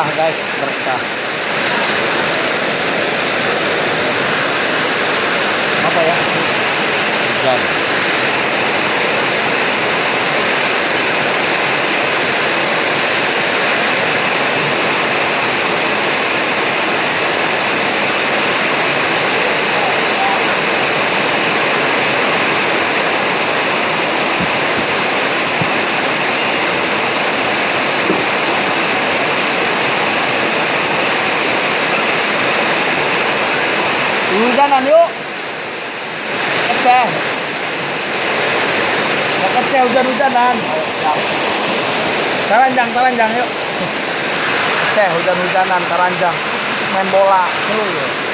berkah guys, berkah. Apa ya? Hujan. Hujanan yuk. Keceh. Ya keceh hujan-hujanan. Taranjang yuk. Keceh hujan-hujanan, taranjang. Main bola. Seru ya.